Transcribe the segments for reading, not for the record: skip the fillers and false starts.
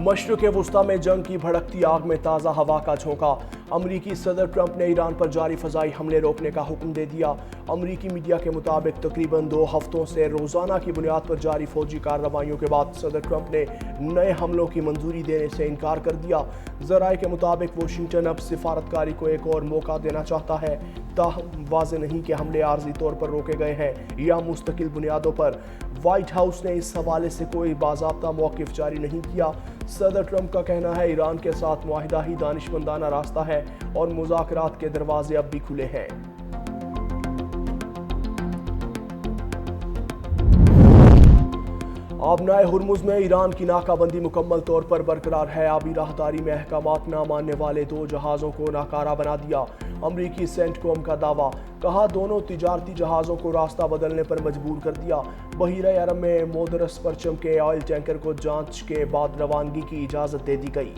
مشرق وسطی میں جنگ کی بھڑکتی آگ میں تازہ ہوا کا جھونکا۔ امریکی صدر ٹرمپ نے ایران پر جاری فضائی حملے روکنے کا حکم دے دیا۔ امریکی میڈیا کے مطابق تقریباً 2 ہفتوں سے روزانہ کی بنیاد پر جاری فوجی کارروائیوں کے بعد صدر ٹرمپ نے نئے حملوں کی منظوری دینے سے انکار کر دیا۔ ذرائع کے مطابق واشنگٹن اب سفارتکاری کو ایک اور موقع دینا چاہتا ہے، تاہم واضح نہیں کہ حملے عارضی طور پر روکے گئے ہیں یا مستقل بنیادوں پر۔ وائٹ ہاؤس نے اس حوالے سے کوئی باضابطہ موقف جاری نہیں کیا۔ صدر ٹرمپ کا کہنا ہے ایران کے ساتھ معاہدہ ہی دانشمندانہ راستہ ہے اور مذاکرات کے دروازے اب بھی کھلے ہیں۔ آبنائے ہرمز میں ایران کی ناکہ بندی مکمل طور پر برقرار ہے۔ آبی راہداری میں احکامات نہ ماننے والے 2 جہازوں کو ناکارہ بنا دیا۔ امریکی سینٹ کوم کا دعویٰ، کہا دونوں تجارتی جہازوں کو راستہ بدلنے پر مجبور کر دیا۔ بحیرہ عرب میں مودرس پرچم کے آئل ٹینکر کو جانچ کے بعد روانگی کی اجازت دے دی گئی۔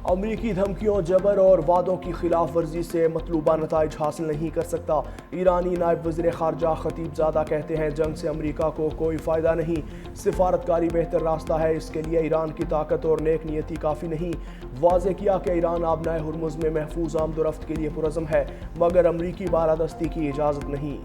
امریکی دھمکیوں، جبر اور وعدوں کی خلاف ورزی سے مطلوبہ نتائج حاصل نہیں کر سکتا۔ ایرانی نائب وزیر خارجہ خطیب زادہ کہتے ہیں جنگ سے امریکہ کو کوئی فائدہ نہیں، سفارتکاری بہتر راستہ ہے، اس کے لیے ایران کی طاقت اور نیک نیتی کافی نہیں۔ واضح کیا کہ ایران آبنائے ہرمز میں محفوظ آمد و رفت کے لیے پرعزم ہے، مگر امریکی بالادستی کی اجازت نہیں۔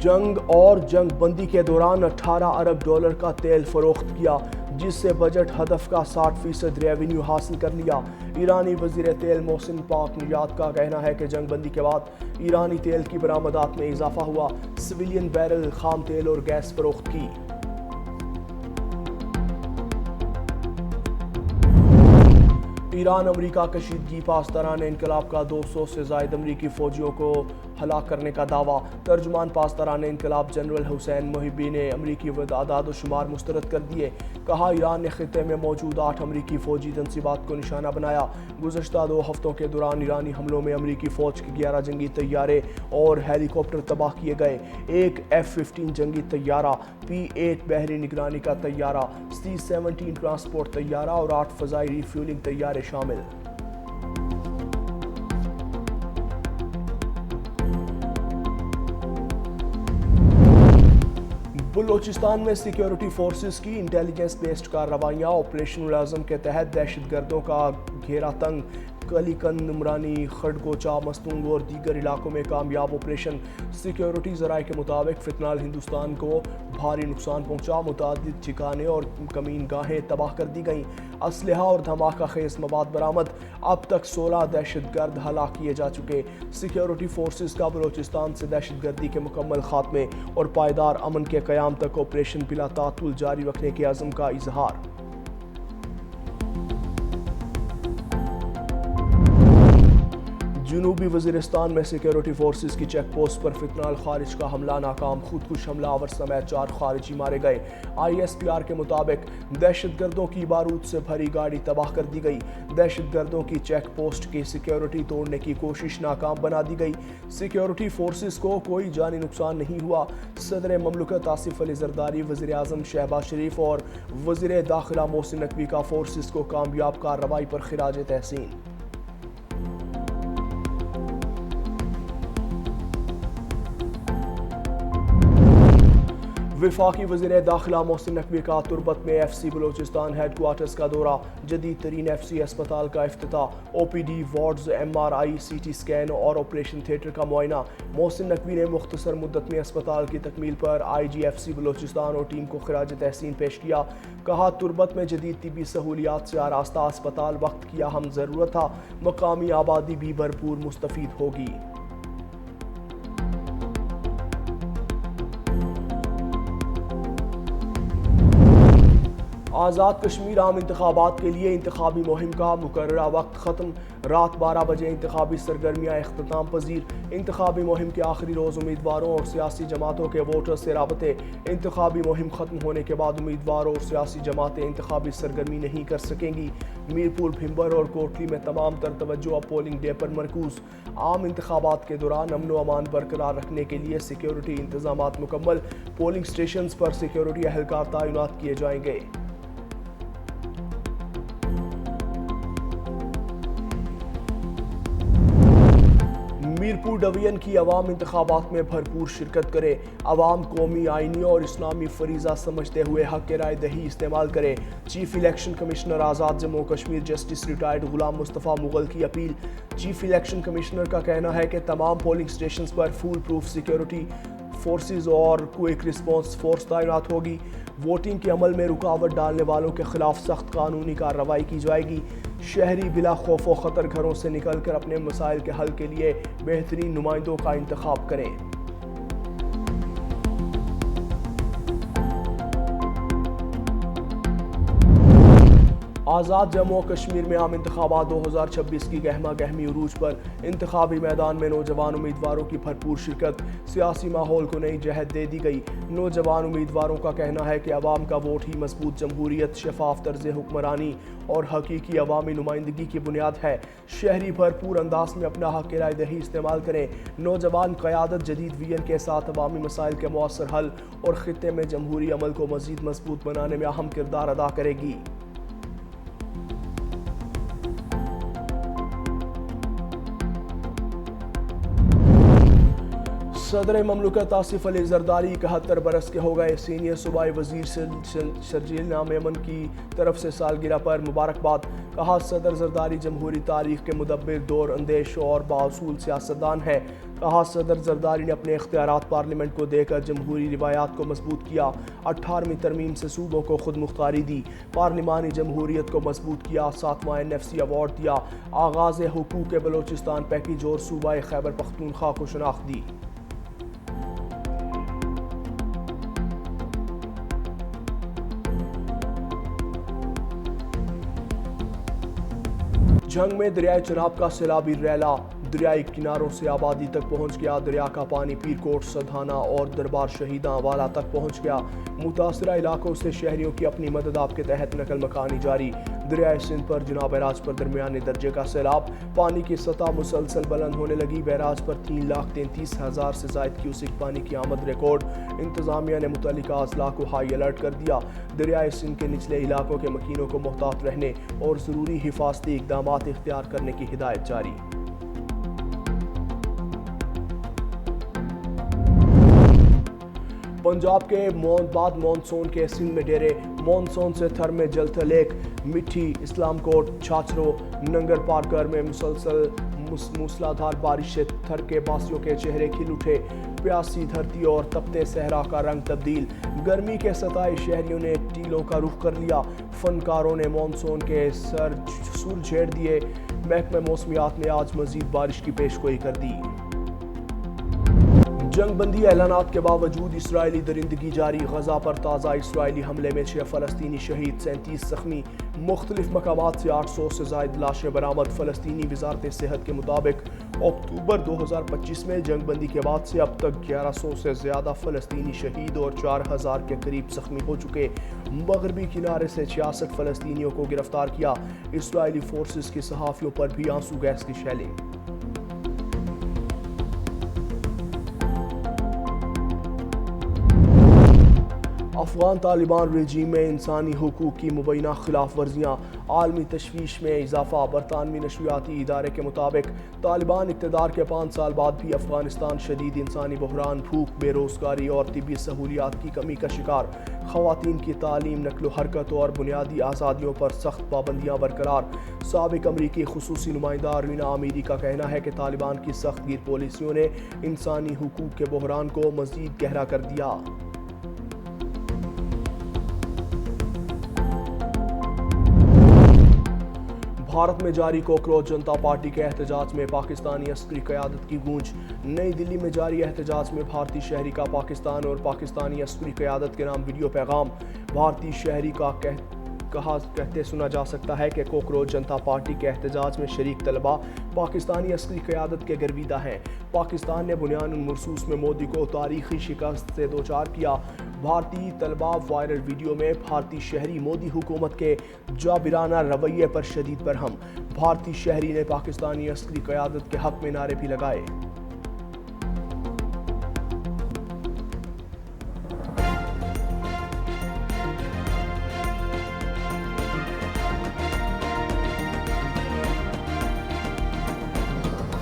جنگ اور جنگ بندی کے دوران 18 ارب ڈالر کا تیل فروخت کیا، جس سے بجٹ ہدف کا 60% ریونیو حاصل کر لیا۔ ایرانی وزیر تیل محسن پاک نژاد کا کہنا ہے کہ جنگ بندی کے بعد ایرانی تیل کی برآمدات میں اضافہ ہوا، سویلین بیرل خام تیل اور گیس فروخت کی۔ ایران امریکہ کشیدگی، پاسداران انقلاب کا 200 سے زائد امریکی فوجیوں کو ہلاک کرنے کا دعویٰ۔ ترجمان پاسداران انقلاب جنرل حسین محبی نے امریکی اعداد و شمار مسترد کر دیے، کہا ایران نے خطے میں موجود 8 امریکی فوجی تنصیبات کو نشانہ بنایا۔ گزشتہ 2 ہفتوں کے دوران ایرانی حملوں میں امریکی فوج کے 11 جنگی طیارے اور ہیلی کاپٹر تباہ کیے گئے، ایک F-15 جنگی طیارہ، P-8 بحری نگرانی کا طیارہ، C-17 ٹرانسپورٹ طیارہ اور 8 فضائی ری فیولنگ طیارے شامل۔ بلوچستان میں سیکیورٹی فورسز کی انٹیلیجنس بیسڈ کارروائیاں، آپریشن العزم کے تحت دہشت گردوں کا گھیرا تنگ، کلی کند، نمرانی، خڈگوچہ، مستونگ اور دیگر علاقوں میں کامیاب آپریشن۔ سیکیورٹی ذرائع کے مطابق فتنال ہندوستان کو بھاری نقصان پہنچا، متعدد ٹھکانے اور کمین گاہیں تباہ کر دی گئیں، اسلحہ اور دھماکہ خیز مواد برآمد، اب تک 16 دہشت گرد ہلاک کیے جا چکے۔ سیکیورٹی فورسز کا بلوچستان سے دہشت گردی کے مکمل خاتمے اور پائیدار امن کے قیام تک آپریشن بلا تعطل جاری رکھنے کے عزم کا اظہار۔ جنوبی وزیرستان میں سیکیورٹی فورسز کی چیک پوسٹ پر فتنال خارج کا حملہ ناکام، خودکش حملہ آور سمیت 4 خارجی مارے گئے۔ ISPR کے مطابق دہشت گردوں کی بارود سے بھری گاڑی تباہ کر دی گئی، دہشت گردوں کی چیک پوسٹ کی سیکیورٹی توڑنے کی کوشش ناکام بنا دی گئی۔ سیکیورٹی فورسز کو کوئی جانی نقصان نہیں ہوا۔ صدر مملکت آصف علی زرداری، وزیر اعظم شہباز شریف اور وزیر داخلہ محسن نقوی کا فورسز کو کامیاب کارروائی پر خراج تحسین۔ وفاقی وزیر داخلہ محسن نقوی کا تربت میں FC بلوچستان ہیڈ کوارٹرز کا دورہ، جدید ترین FC اسپتال کا افتتاح، OPD wards, MRI، CT scan اور آپریشن تھیٹر کا معائنہ۔ محسن نقوی نے مختصر مدت میں اسپتال کی تکمیل پر IG FC بلوچستان اور ٹیم کو خراج تحسین پیش کیا، کہا تربت میں جدید طبی سہولیات سے آراستہ اسپتال وقت کی اہم ضرورت تھا، مقامی آبادی بھی بھرپور مستفید ہوگی۔ آزاد کشمیر عام انتخابات کے لیے انتخابی مہم کا مقررہ وقت ختم، رات 12 بجے انتخابی سرگرمیاں اختتام پذیر۔ انتخابی مہم کے آخری روز امیدواروں اور سیاسی جماعتوں کے ووٹرز سے رابطے۔ انتخابی مہم ختم ہونے کے بعد امیدوار اور سیاسی جماعتیں انتخابی سرگرمی نہیں کر سکیں گی۔ میرپور، بھمبر اور کوٹلی میں تمام تر توجہ اب پولنگ ڈے پر مرکوز۔ عام انتخابات کے دوران امن و امان برقرار رکھنے کے لیے سیکیورٹی انتظامات مکمل، پولنگ سٹیشنز پر سیکیورٹی اہلکار تعینات کیے جائیں گے۔ मीरपुर डिवीजन की अवाम इंतखाबात में भरपूर शिरकत करे, अवाम कौमी, आइनी और इस्लामी फरीजा समझते हुए हक के राय दही इस्तेमाल करे। चीफ इलेक्शन कमिश्नर आज़ाद जम्मू कश्मीर जस्टिस रिटायर्ड गुलाम मुस्तफ़ा मुगल की अपील। चीफ इलेक्शन कमिश्नर का कहना है कि तमाम पोलिंग स्टेशन पर फुल प्रूफ सिक्योरिटी फोर्सेज और क्विक रिस्पॉन्स फोर्स तैनात होगी। वोटिंग के अमल में रुकावट डालने वालों के खिलाफ सख्त कानूनी कार्रवाई की जाएगी। शहरी बिला खौफ व खतर घरों से निकलकर अपने मसाइल के हल के लिए बेहतरीन नुमाइंदों का इंतखाब करें। आज़ाद जम्मू और कश्मीर में आम इंतखाबात 2026 की गहमा गहमी उरूज पर इंतखाबी मैदान में नौजवान उम्मीदवारों की भरपूर शिरकत, सियासी माहौल को नई जहत दे दी गई। नौजवान उम्मीदवारों का कहना है कि अवाम का वोट ही मजबूत जमहूरियत, शफाफ तर्ज हुक्मरानी और हकीकी अवामी नुमाइंदगी की बुनियाद है। शहरी भरपूर अंदाज में अपना हक राय दही इस्तेमाल करें। नौजवान क़यादत जदीद विजन के साथ अवामी मसाइल के मौसर हल और खित्ते में जमहूरी अमल को मज़ीद मजबूत बनाने में अहम किरदार अदा करेगी। सदर ममलकत आसिफ अली जरदारी 71 बरस के हो गए। सीनियर सूबाई वजीर शर्जील नामेमन की तरफ से सालगिरह पर मुबारकबाद। कहा, सदर जरदारी जमहूरी तारीख के मुदब्बिर, दौर अंदेश और बाउसूल सियासतदान है। कहा, सदर जरदारी ने अपने इख्तियारात पार्लियामेंट को देकर जमहूरी रिवायात को मजबूत किया। 18वीं तरमीम से सूबों को खुद मुख्तारी दी, पार्लिमानी जमहूरियत को मजबूत किया। 7वां NFC अवार्ड दिया। आगाज़ हुकूक बलोचिस्तान पैकेज और सूबाई खैबर पख्तूनख्वा को शनाख्त दी। जंग में दरियाए चनाब का सैलाबी रैला दरियाई किनारों से आबादी तक पहुंच गया। दरिया का पानी पीरकोट, सधाना और दरबार शहीदां वाला तक पहुंच गया। मुतासरा इलाकों से शहरियों की अपनी मदद आप के तहत नकल मकानी जारी। दरियाए सिंध पर जनाब बैराज पर दरमियाने दर्जे का सैलाब, पानी की सतह मुसलसल बुलंद होने लगी। बैराज पर 3,33,000 से जायद क्यूसिक पानी की आमद रिकॉर्ड। इंतजामिया ने मुतल्लिका अजला को हाई अलर्ट कर दिया। दरियाए सिंध के निचले इलाकों के मकीनों को मोहतात रहने और ज़रूरी हिफाजती इक़दाम इख्तियार करने की हिदायत जारी। पंजाब के बाद मानसून के सिंध में डेरे। मानसून से थर में जलता लेक, मिठी, इस्लामकोट, छाछरो, नंगर पारकर में मुसलसल मूसलाधार बारिश से थर के बासियों के चेहरे खिल उठे। प्यासी धरती और तपते सहरा का रंग तब्दील। गर्मी के सताए शहरियों ने टीलों का रुख कर लिया। फनकारों ने मानसून के सुर झेड़ दिए। महकमे मौसमियात ने आज मजीद बारिश की पेशगोई कर दी। जंग बंदी ऐलानात के बावजूद इसराइली दरिंदगी जारी। गजा पर ताज़ा इसराइली हमले में 6 फ़लस्तीनी शहीद, 37 जख्मी। मुख्तलिफ मकामात से 800 से ज़ायद लाशें बरामद। फ़लस्तीनी वज़ारत सेहत के मुताबिक अक्टूबर 2025 में जंग बंदी के बाद से अब तक 1100 से ज़्यादा फ़लस्तीनी शहीद और 4000 के करीब जख्मी हो चुके। मगरबी किनारे से 66 फ़लस्तीनियों को गिरफ्तार किया। इसराइली फोर्सेस के सहाफ़ियों पर भी आंसू गैस की शेलिंग। अफगान तालिबान रजीम में इंसानी हुकूक की मुबैना खिलाफ वर्जियाँ, आलमी तशवीश में इजाफा। बरतानवी नशरियाती इदारे के मुताबिक तालिबान इक़्तिदार के 5 साल बाद भी अफगानिस्तान शदीद इंसानी बहरान, भूख, बेरोज़गारी और तिब्बी सहूलियात की कमी का शिकार। ख़वातीन की तालीम, नक्लो हरकत और बुनियादी आज़ादियों पर सख्त पाबंदियाँ बरकरार। साबिक अमरीकी खुसूसी नुमाइंदा रीना आमीरी का कहना है कि तालिबान की सख्त गिर पॉलिसियों ने इंसानी हुकूक के बहरान को मज़ीद गहरा कर दिया। भारत में जारी कोकरोच जनता पार्टी के एहतजाज में पाकिस्तानी अस्करी क़यादत की गूंज। नई दिल्ली में जारी एहतजाज में भारतीय शहरी का पाकिस्तान और पाकिस्तानी अस्करी क़यादत के नाम वीडियो पैगाम। भारतीय शहरी का कहते सुना जा सकता है कि कोकरोच जनता पार्टी के एहतजाज में शरीक तलबा पाकिस्तानी अस्करी क़यादत के गर्विदा हैं। पाकिस्तान ने बुनियानुल मरसूस में मोदी को तारीखी शिकस्त से दोचार किया। भारतीय तलबा वायरल वीडियो में भारतीय शहरी मोदी हुकूमत के जाबिराना रवैये पर शदीद बरहम। भारतीय शहरी ने पाकिस्तानी अस्करी क़यादत के हक में नारे भी लगाए।